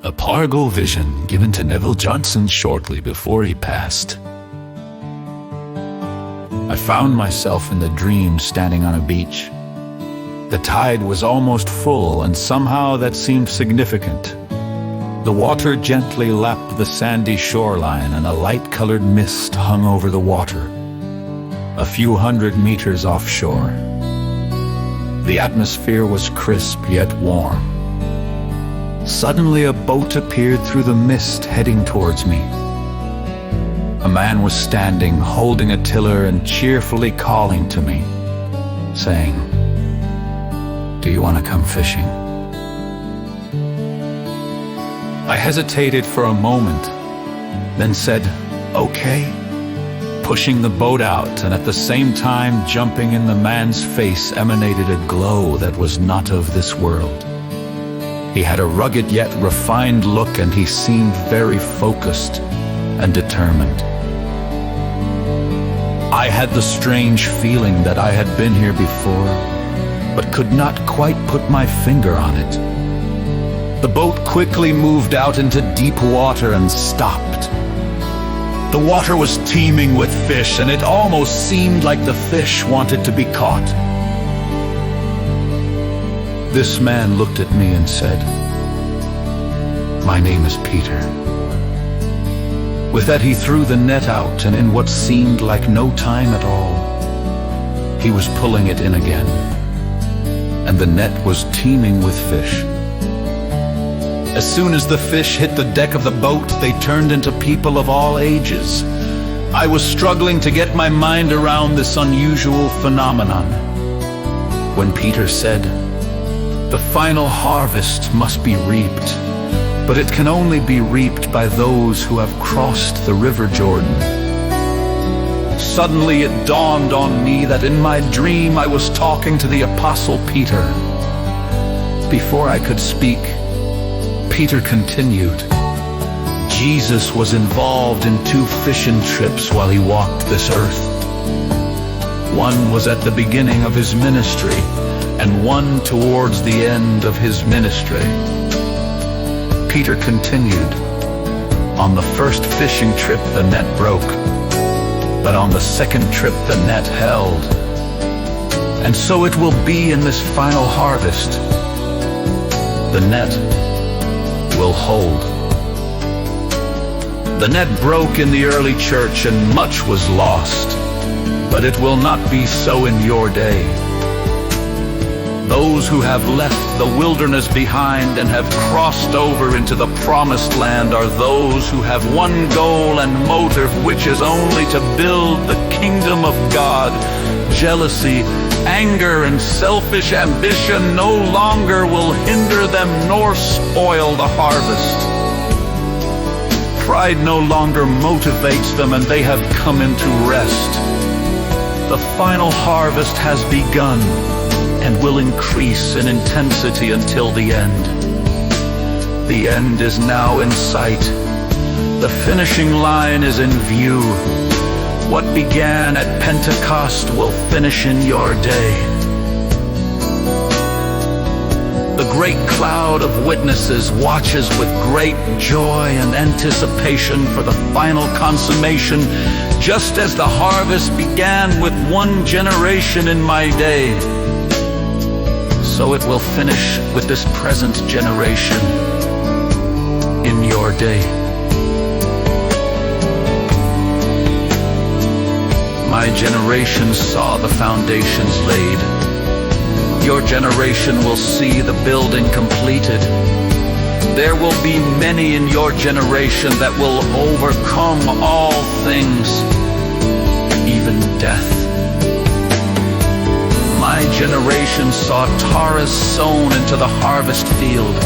A powerful vision given to Neville Johnson shortly before he passed. I found myself in the dream standing on a beach. The tide was almost full, and somehow that seemed significant. The water gently lapped the sandy shoreline, and a light-colored mist hung over the water, a few hundred meters offshore. The atmosphere was crisp yet warm. Suddenly a boat appeared through the mist, heading towards me. A man was standing, holding a tiller and cheerfully calling to me, saying, "Do you want to come fishing?" I hesitated for a moment, then said, "Okay," pushing the boat out, and at the same time jumping in the man's face emanated a glow that was not of this world. He had a rugged yet refined look, and he seemed very focused and determined. I had the strange feeling that I had been here before, but could not quite put my finger on it. The boat quickly moved out into deep water and stopped. The water was teeming with fish, and it almost seemed like the fish wanted to be caught. This man looked at me and said, "My name is Peter." With that, he threw the net out, and in what seemed like no time at all, he was pulling it in again, and the net was teeming with fish. As soon as the fish hit the deck of the boat, they turned into people of all ages. I was struggling to get my mind around this unusual phenomenon when Peter said, "The final harvest must be reaped, but it can only be reaped by those who have crossed the River Jordan." Suddenly it dawned on me that in my dream I was talking to the Apostle Peter. Before I could speak, Peter continued, "Jesus was involved in 2 fishing trips while he walked this earth. One was at the beginning of his ministry, and one towards the end of his ministry." Peter continued, "On the first fishing trip the net broke, but on the second trip the net held. And so it will be in this final harvest. The net will hold." The net broke in the early church, and much was lost, but it will not be so in your day. Those who have left the wilderness behind and have crossed over into the promised land are those who have one goal and motive, which is only to build the kingdom of God. Jealousy, anger, and selfish ambition no longer will hinder them nor spoil the harvest. Pride no longer motivates them, and they have come into rest. The final harvest has begun and will increase in intensity until the end. The end is now in sight. The finishing line is in view. What began at Pentecost will finish in your day. The great cloud of witnesses watches with great joy and anticipation for the final consummation, just as the harvest began with 1 generation in my day. So it will finish with this present generation in your day. My generation saw the foundations laid. Your generation will see the building completed. There will be many in your generation that will overcome all things, even death. My generation saw tares sown into the harvest field.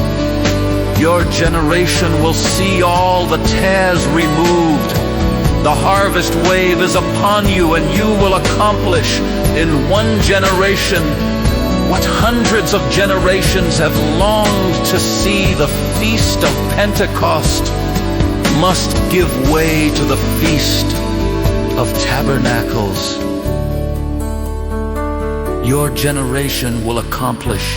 Your generation will see all the tares removed. The harvest wave is upon you, and you will accomplish in 1 generation what hundreds of generations have longed to see. The Feast of Pentecost must give way to the Feast of Tabernacles. Your generation will accomplish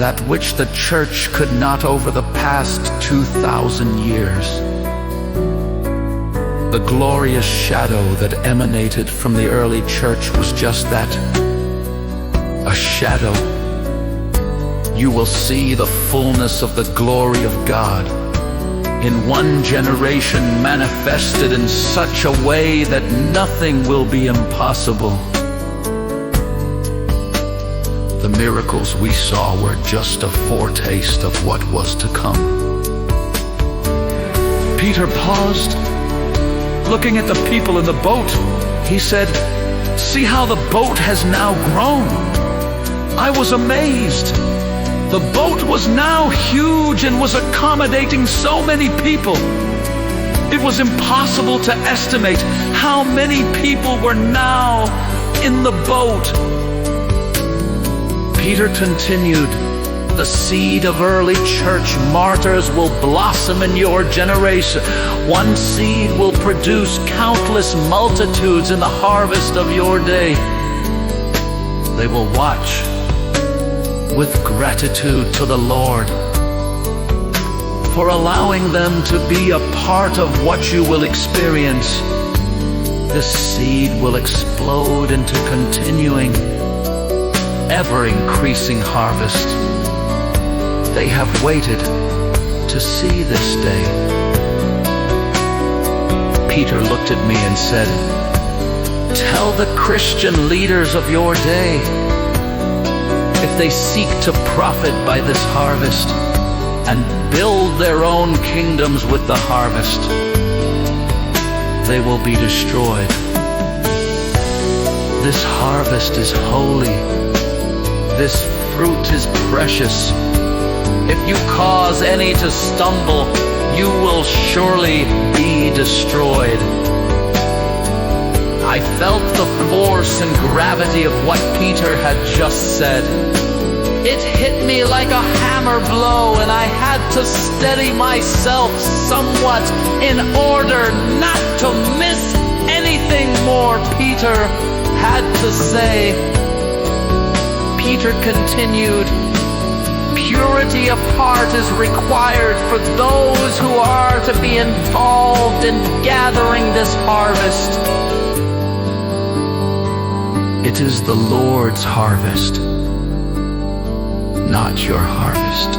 that which the church could not over the past 2,000 years. The glorious shadow that emanated from the early church was just that, a shadow. You will see the fullness of the glory of God in one generation, manifested in such a way that nothing will be impossible. The miracles we saw were just a foretaste of what was to come. Peter paused, looking at the people in the boat. He said, "See how the boat has now grown." I was amazed. The boat was now huge and was accommodating so many people. It was impossible to estimate how many people were now in the boat. Peter continued, "The seed of early church martyrs will blossom in your generation. One seed will produce countless multitudes in the harvest of your day. They will watch with gratitude to the Lord for allowing them to be a part of what you will experience. This seed will explode into continuing, ever-increasing harvest. They have waited to see this day." Peter looked at me and said, "Tell the Christian leaders of your day, if they seek to profit by this harvest and build their own kingdoms with the harvest, they will be destroyed. This harvest is holy. This fruit is precious. If you cause any to stumble, you will surely be destroyed." I felt the force and gravity of what Peter had just said. It hit me like a hammer blow, and I had to steady myself somewhat in order not to miss anything more Peter had to say. Peter continued, "Purity of heart is required for those who are to be involved in gathering this harvest. It is the Lord's harvest, not your harvest."